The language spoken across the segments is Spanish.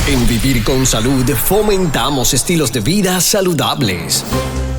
En Vivir con Salud fomentamos estilos de vida saludables.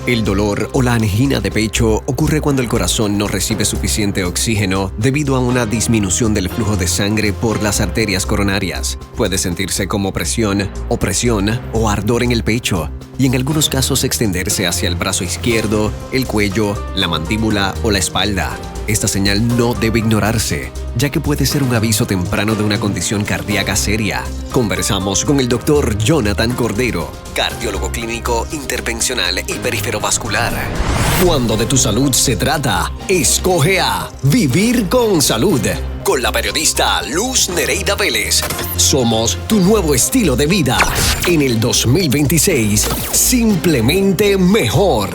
El dolor o la angina de pecho ocurre cuando el corazón no recibe suficiente oxígeno debido a una disminución del flujo de sangre por las arterias coronarias. Puede sentirse como presión, opresión o ardor en el pecho y en algunos casos extenderse hacia el brazo izquierdo, el cuello, la mandíbula o la espalda. Esta señal no debe ignorarse, ya que puede ser un aviso temprano de una condición cardíaca seria. Conversamos con el Dr. Jonathan Cordero, cardiólogo clínico intervencional y periferovascular. Cuando de tu salud se trata, escoge a Vivir con Salud, con la periodista Luz Nereida Vélez. Somos tu nuevo estilo de vida. En el 2026, simplemente mejor.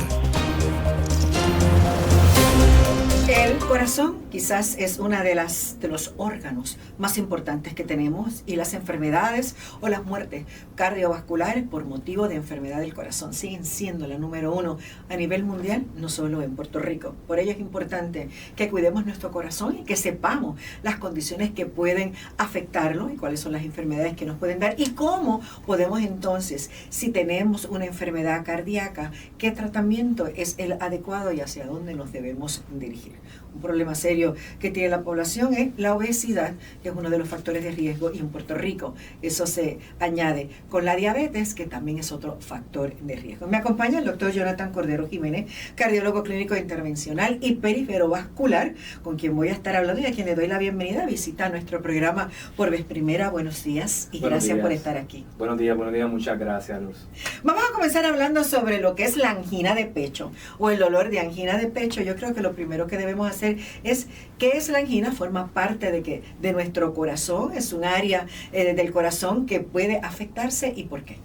El corazón quizás es una de los órganos más importantes que tenemos, y las enfermedades o las muertes cardiovasculares por motivo de enfermedad del corazón siguen siendo la número uno a nivel mundial, no solo en Puerto Rico. Por ello es importante que cuidemos nuestro corazón y que sepamos las condiciones que pueden afectarlo y cuáles son las enfermedades que nos pueden dar y cómo podemos entonces, si tenemos una enfermedad cardíaca, qué tratamiento es el adecuado y hacia dónde nos debemos dirigir. Un problema serio que tiene la población es la obesidad, que es uno de los factores de riesgo, y en Puerto Rico eso se añade con la diabetes, que también es otro factor de riesgo. Me acompaña el doctor Jonathan Cordero Jiménez, cardiólogo clínico intervencional y periferovascular, con quien voy a estar hablando y a quien le doy la bienvenida. Visita nuestro programa por vez primera. Buenos días y gracias por estar aquí. Buenos días, muchas gracias, Luz. Vamos a comenzar hablando sobre lo que es la angina de pecho o el dolor de angina de pecho. Yo creo que lo primero que debemos hacer es, ¿qué es la angina? Forma parte de nuestro corazón, es un área del corazón que puede afectarse, ¿y por qué?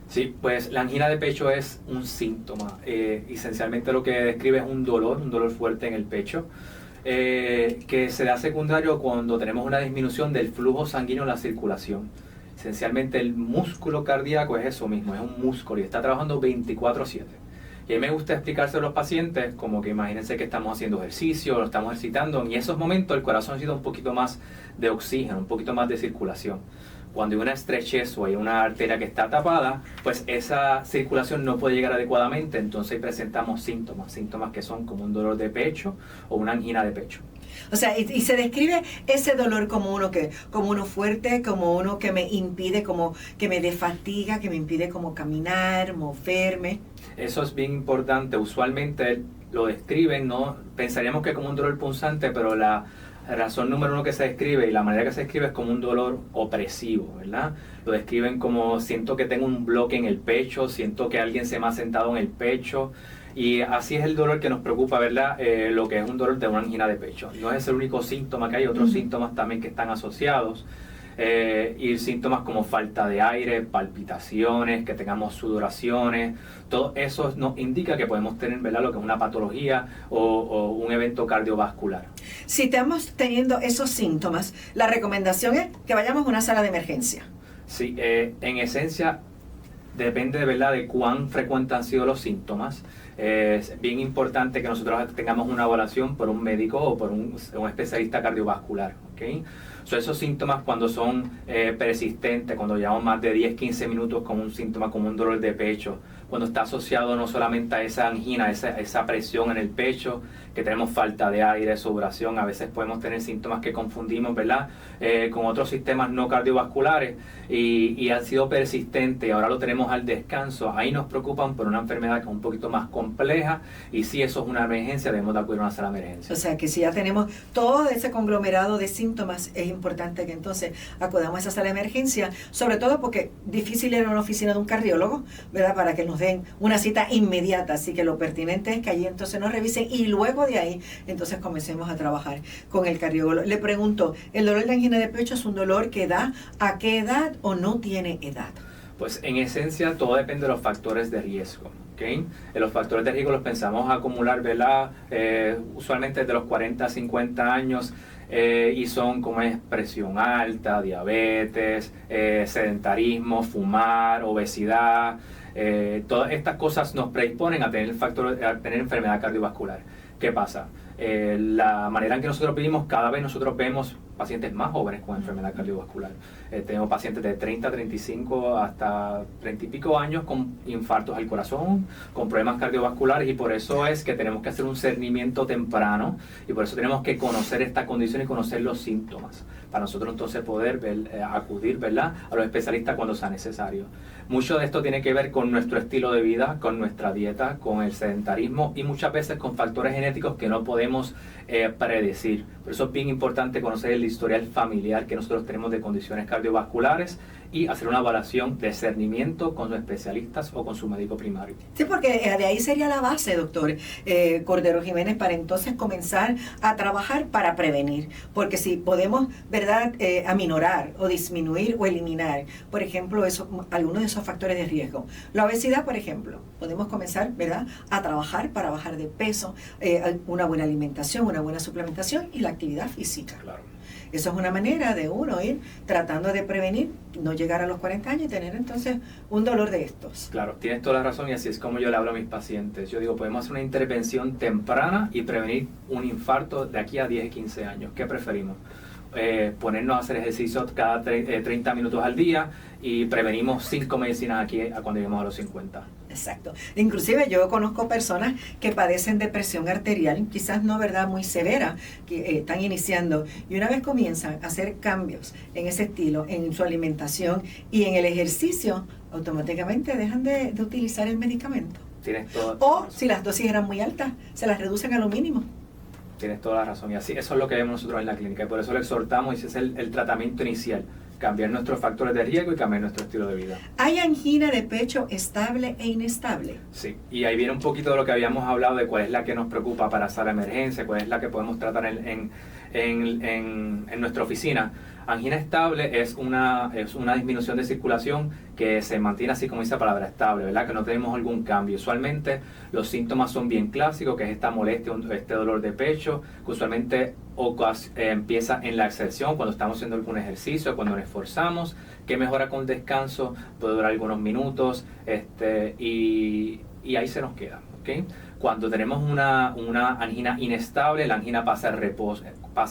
Sí, pues la angina de pecho es un síntoma. Esencialmente lo que describe es un dolor fuerte en el pecho, que se da secundario cuando tenemos una disminución del flujo sanguíneo en la circulación. Esencialmente el músculo cardíaco es eso mismo, es un músculo y está trabajando 24/7. Y a mí me gusta explicárselo a los pacientes como que imagínense que estamos haciendo ejercicio, lo estamos ejercitando, y en esos momentos el corazón necesita un poquito más de oxígeno, un poquito más de circulación. Cuando hay una estrechez o hay una arteria que está tapada, pues esa circulación no puede llegar adecuadamente, entonces presentamos síntomas que son como un dolor de pecho o una angina de pecho. O sea, y se describe ese dolor como uno fuerte, como uno que me impide, como que me dé fatiga, que me impide como caminar, moverme. Eso es bien importante. Usualmente lo describen, ¿no? Pensaríamos que como un dolor punzante, pero la razón número uno que se describe y la manera que se describe es como un dolor opresivo, ¿verdad? Lo describen como siento que tengo un bloque en el pecho, siento que alguien se me ha sentado en el pecho. Y así es el dolor que nos preocupa, ¿verdad? Lo que es un dolor de una angina de pecho. No es el único síntoma que hay, otros síntomas también que están asociados. Y síntomas como falta de aire, palpitaciones, que tengamos sudoraciones, todo eso nos indica que podemos tener, ¿verdad?, lo que es una patología o un evento cardiovascular. Si estamos teniendo esos síntomas, la recomendación es que vayamos a una sala de emergencia. Sí, en esencia depende, ¿verdad?, de cuán frecuentes han sido los síntomas. Es bien importante que nosotros tengamos una evaluación por un médico o por un especialista cardiovascular, ¿ok? Esos síntomas cuando son persistentes, cuando llevamos más de 10-15 minutos con un síntoma como un dolor de pecho, cuando está asociado no solamente a esa angina, esa presión en el pecho, que tenemos falta de aire, sudoración, a veces podemos tener síntomas que confundimos, ¿verdad?, con otros sistemas no cardiovasculares y han sido persistentes y ahora lo tenemos al descanso. Ahí nos preocupan por una enfermedad que es un poquito más compleja y si eso es una emergencia debemos de acudir a una sala de emergencia. O sea que si ya tenemos todo ese conglomerado de síntomas, es importante que entonces acudamos a esa sala de emergencia, sobre todo porque difícil ir a una oficina de un cardiólogo, ¿verdad?, para que nos den una cita inmediata. Así que lo pertinente es que allí entonces nos revisen y luego de ahí entonces comencemos a trabajar con el cardiólogo. Le pregunto, ¿el dolor de angina de pecho es un dolor que da a qué edad o no tiene edad? Pues en esencia todo depende de los factores de riesgo. ¿Okay? Los factores de riesgo los pensamos acumular, ¿verdad? Usualmente desde los 40 a 50 años y son como es presión alta, diabetes, sedentarismo, fumar, obesidad. Todas estas cosas nos predisponen a tener enfermedad cardiovascular. ¿Qué pasa? La manera en que nosotros vivimos, cada vez nosotros vemos pacientes más jóvenes con enfermedad cardiovascular. Tengo pacientes de 30, 35 hasta 30 y pico años con infartos al corazón, con problemas cardiovasculares, y por eso es que tenemos que hacer un cernimiento temprano, y por eso tenemos que conocer esta condición y conocer los síntomas, para nosotros entonces poder acudir, ¿verdad?, a los especialistas cuando sea necesario. Mucho de esto tiene que ver con nuestro estilo de vida, con nuestra dieta, con el sedentarismo y muchas veces con factores genéticos que no podemos predecir. Por eso es bien importante conocer el historial familiar que nosotros tenemos de condiciones cardiovasculares y hacer una evaluación de cernimiento con los especialistas o con su médico primario. Sí, porque de ahí sería la base, doctor Cordero Jiménez, para entonces comenzar a trabajar para prevenir. Porque si podemos, ¿verdad?, aminorar o disminuir o eliminar, por ejemplo, algunos de esos factores de riesgo. La obesidad, por ejemplo, podemos comenzar, ¿verdad?, a trabajar para bajar de peso, una buena alimentación, una buena suplementación y la actividad física. Claro. Eso es una manera de uno ir tratando de prevenir, no llegar a los 40 años y tener entonces un dolor de estos. Claro, tienes toda la razón, y así es como yo le hablo a mis pacientes. Yo digo, podemos hacer una intervención temprana y prevenir un infarto de aquí a 10 y 15 años. ¿Qué preferimos? Ponernos a hacer ejercicio cada 30 minutos al día, y prevenimos 5 medicinas aquí a cuando lleguemos a los 50. Exacto. Inclusive yo conozco personas que padecen de presión arterial, quizás no, ¿verdad?, muy severa, que están iniciando, y una vez comienzan a hacer cambios en ese estilo, en su alimentación y en el ejercicio, automáticamente dejan de utilizar el medicamento. Tienes todo. O si las dosis eran muy altas, se las reducen a lo mínimo. Tienes toda la razón, y así eso es lo que vemos nosotros en la clínica, y por eso le exhortamos, y ese es el tratamiento inicial: cambiar nuestros factores de riesgo y cambiar nuestro estilo de vida. ¿Hay angina de pecho estable e inestable? Sí, y ahí viene un poquito de lo que habíamos hablado, de cuál es la que nos preocupa para sala de emergencia, cuál es la que podemos tratar en nuestra oficina. Angina estable es una disminución de circulación que se mantiene, así como dice la palabra, estable, ¿verdad?, que no tenemos algún cambio. Usualmente los síntomas son bien clásicos, que es esta molestia, este dolor de pecho, que usualmente empieza en la exerción, cuando estamos haciendo algún ejercicio, cuando nos esforzamos, que mejora con descanso, puede durar algunos minutos, y ahí se nos queda, ¿ok? Cuando tenemos una angina inestable, la angina pasa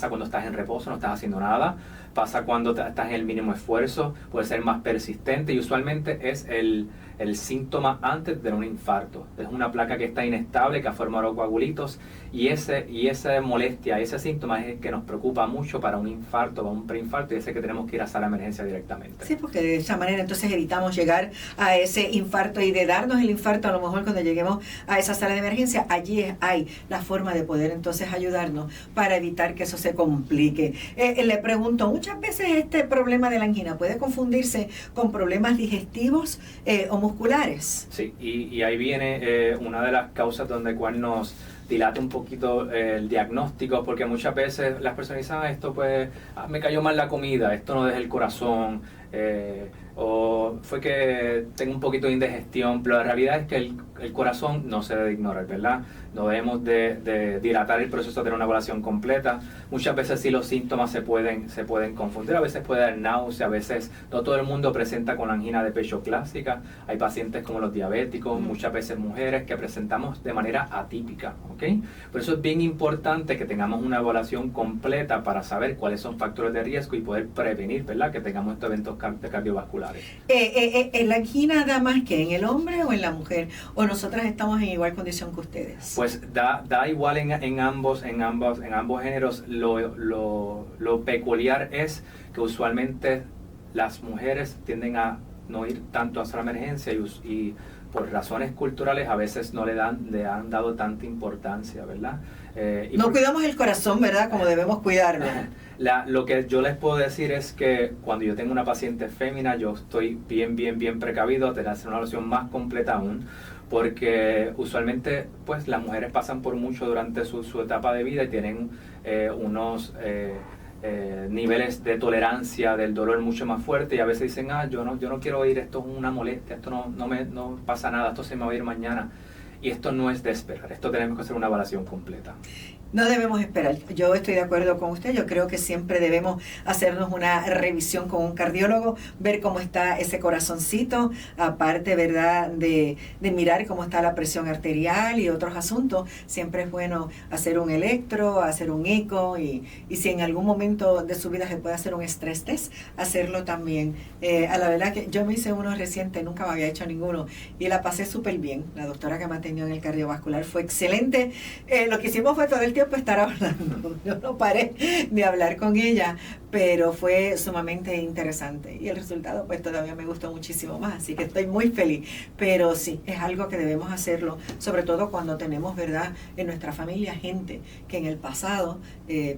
cuando estás en reposo, no estás haciendo nada, pasa cuando estás en el mínimo esfuerzo, puede ser más persistente, y usualmente es el síntoma antes de un infarto. Es una placa que está inestable, que ha formado coagulitos, y esa molestia, ese síntoma es el que nos preocupa mucho para un infarto, para un preinfarto, y ese que tenemos que ir a sala de emergencia directamente. Sí, porque de esa manera entonces evitamos llegar a ese infarto, y de darnos el infarto a lo mejor cuando lleguemos a esa sala de emergencia, allí hay la forma de poder entonces ayudarnos para evitar que eso se complique. Le pregunto, muchas veces este problema de la angina puede confundirse con problemas digestivos o musculares. Sí, y ahí viene una de las causas donde cual nos dilata un poquito el diagnóstico, porque muchas veces las personas dicen, esto pues, me cayó mal la comida, esto no es el corazón, o fue que tengo un poquito de indigestión, pero la realidad es que el corazón no se debe ignorar, ¿verdad? No debemos de dilatar el proceso de tener una evaluación completa. Muchas veces sí los síntomas se pueden confundir, a veces puede dar náusea, a veces no todo el mundo presenta con angina de pecho clásica, hay pacientes como los diabéticos, muchas veces mujeres que presentamos de manera atípica, ¿ok? Por eso es bien importante que tengamos una evaluación completa para saber cuáles son factores de riesgo y poder prevenir, ¿verdad?, que tengamos estos eventos cardiovasculares. ¿En la angina da más que en el hombre o en la mujer? ¿O nosotras estamos en igual condición que ustedes? Pues da igual en ambos géneros. Lo peculiar es que usualmente las mujeres tienden a no ir tanto a la emergencia, y por razones culturales a veces no le han dado tanta importancia, ¿verdad? No cuidamos el corazón, ¿verdad?, como debemos cuidarlo. Lo que yo les puedo decir es que cuando yo tengo una paciente fémina, yo estoy bien precavido a hacer una evaluación más completa aún, porque usualmente pues las mujeres pasan por mucho durante su etapa de vida y tienen unos niveles de tolerancia del dolor mucho más fuertes, y a veces dicen, yo no quiero oír, esto es una molestia, esto no pasa nada, esto se me va a ir mañana. Y esto no es de esperar, esto tenemos que hacer una evaluación completa. No debemos esperar. Yo estoy de acuerdo con usted. Yo creo que siempre debemos hacernos una revisión con un cardiólogo, ver cómo está ese corazoncito, aparte, ¿verdad?, de mirar cómo está la presión arterial y otros asuntos. Siempre es bueno hacer un electro, hacer un eco y si en algún momento de su vida se puede hacer un estrés test, hacerlo también. A la verdad que yo me hice uno reciente, nunca me había hecho ninguno y la pasé súper bien. La doctora que me atendió en el cardiovascular fue excelente. Lo que hicimos fue todo el tiempo estar hablando. Yo no paré de hablar con ella, pero fue sumamente interesante y el resultado pues todavía me gustó muchísimo más, así que estoy muy feliz. Pero sí, es algo que debemos hacerlo, sobre todo cuando tenemos, ¿verdad?, en nuestra familia gente que en el pasado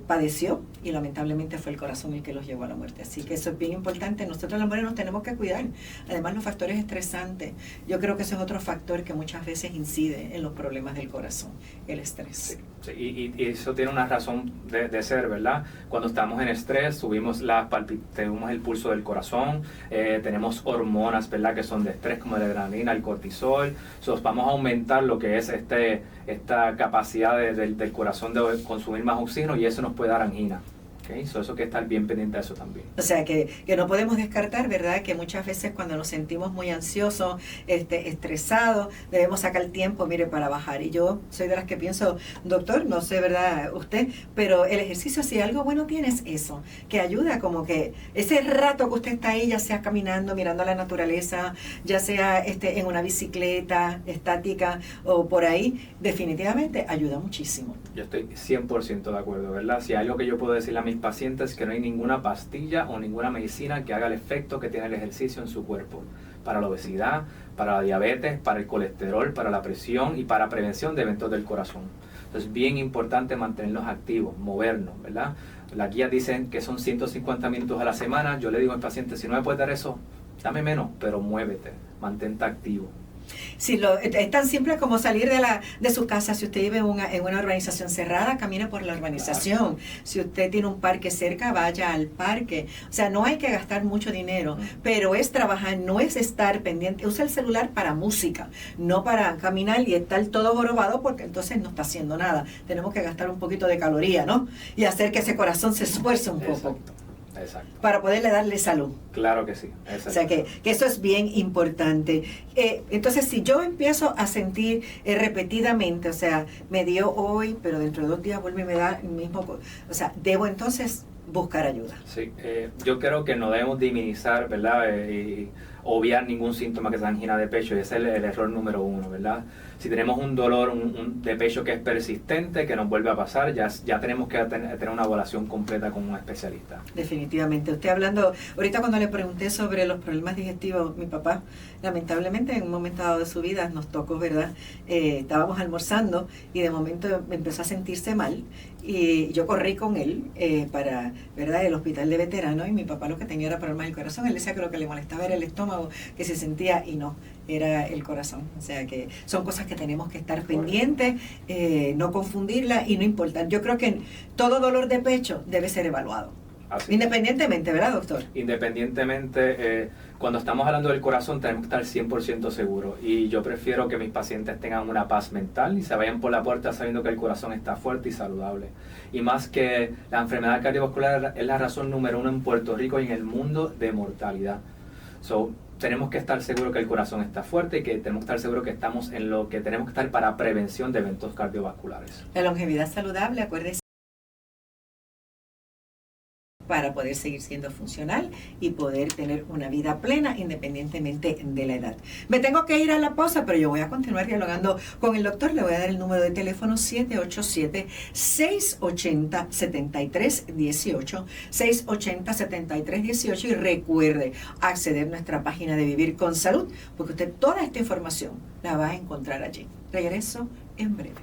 padeció y lamentablemente fue el corazón el que los llevó a la muerte. Así que eso es bien importante. Nosotros las mujeres nos tenemos que cuidar. Además, los factores estresantes, yo creo que ese es otro factor que muchas veces incide en los problemas del corazón, el estrés. Sí, sí, y eso tiene una razón de ser, ¿verdad? Cuando estamos en estrés, tenemos el pulso del corazón, tenemos hormonas, ¿verdad?, que son de estrés, como la adrenalina, el cortisol. Vamos a aumentar lo que es esta capacidad del corazón de consumir más oxígeno y eso nos puede dar angina. Okay, eso hay que estar bien pendiente de eso también. O sea, que no podemos descartar, ¿verdad?, que muchas veces cuando nos sentimos muy ansiosos, estresados, debemos sacar tiempo, mire, para bajar. Y yo soy de las que pienso, doctor, no sé, ¿verdad?, usted, pero el ejercicio, si algo bueno tiene, es eso, que ayuda como que ese rato que usted está ahí, ya sea caminando, mirando la naturaleza, ya sea en una bicicleta estática o por ahí, definitivamente ayuda muchísimo. Yo estoy 100% de acuerdo, ¿verdad? Si hay algo que yo puedo decirle a mis pacientes, que no hay ninguna pastilla o ninguna medicina que haga el efecto que tiene el ejercicio en su cuerpo, para la obesidad, para la diabetes, para el colesterol, para la presión y para prevención de eventos del corazón. Entonces es bien importante mantenernos activos, movernos, ¿verdad? Las guías dicen que son 150 minutos a la semana. Yo le digo al paciente, si no me puedes dar eso, dame menos, pero muévete, mantente activo. Sí, es tan simple como salir de su casa. Si usted vive en una urbanización cerrada, camine por la urbanización. Si usted tiene un parque cerca, vaya al parque. O sea, no hay que gastar mucho dinero, pero es trabajar, no es estar pendiente. Usa el celular para música, no para caminar y estar todo jorobado, porque entonces no está haciendo nada. Tenemos que gastar un poquito de caloría, ¿no? Y hacer que ese corazón se esfuerce un poco. Exacto. Para poderle darle salud. Claro que sí. Exacto. O sea que eso es bien importante. Entonces, si yo empiezo a sentir repetidamente, o sea, me dio hoy, pero dentro de 2 días vuelve y me da el mismo, o sea, debo entonces buscar ayuda. Sí, yo creo que no debemos minimizar, ¿verdad? Y obviar ningún síntoma que sea angina de pecho, y ese es el error número 1, ¿verdad? Si tenemos un dolor de pecho que es persistente, que nos vuelve a pasar, ya tenemos que tener una evaluación completa con un especialista. Definitivamente. Usted hablando, ahorita cuando le pregunté sobre los problemas digestivos, mi papá, lamentablemente en un momento dado de su vida nos tocó, ¿verdad? Estábamos almorzando y de momento empezó a sentirse mal y yo corrí con él para, ¿verdad?, el hospital de veteranos, y mi papá lo que tenía era problemas del corazón. Él decía que lo que le molestaba era el estómago, que se sentía, y no, era el corazón. O sea que son cosas que tenemos que estar pendientes, no confundirla y no importa. Yo creo que todo dolor de pecho debe ser evaluado. Así. Independientemente, ¿verdad, doctor? Independientemente, cuando estamos hablando del corazón tenemos que estar 100% seguros, y yo prefiero que mis pacientes tengan una paz mental y se vayan por la puerta sabiendo que el corazón está fuerte y saludable. Y más que la enfermedad cardiovascular es la razón número 1 en Puerto Rico y en el mundo de mortalidad. Tenemos que estar seguros que el corazón está fuerte y que tenemos que estar seguros que estamos en lo que tenemos que estar para prevención de eventos cardiovasculares. La longevidad saludable, acuérdese, para poder seguir siendo funcional y poder tener una vida plena independientemente de la edad. Me tengo que ir a la pausa, pero yo voy a continuar dialogando con el doctor. Le voy a dar el número de teléfono 787-680-7318, 680-7318, y recuerde acceder a nuestra página de Vivir con Salud, porque usted toda esta información la va a encontrar allí. Regreso en breve.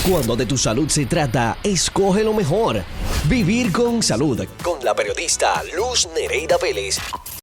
Cuando de tu salud se trata, escoge lo mejor. Vivir con Salud, con la periodista Luz Nereida Vélez.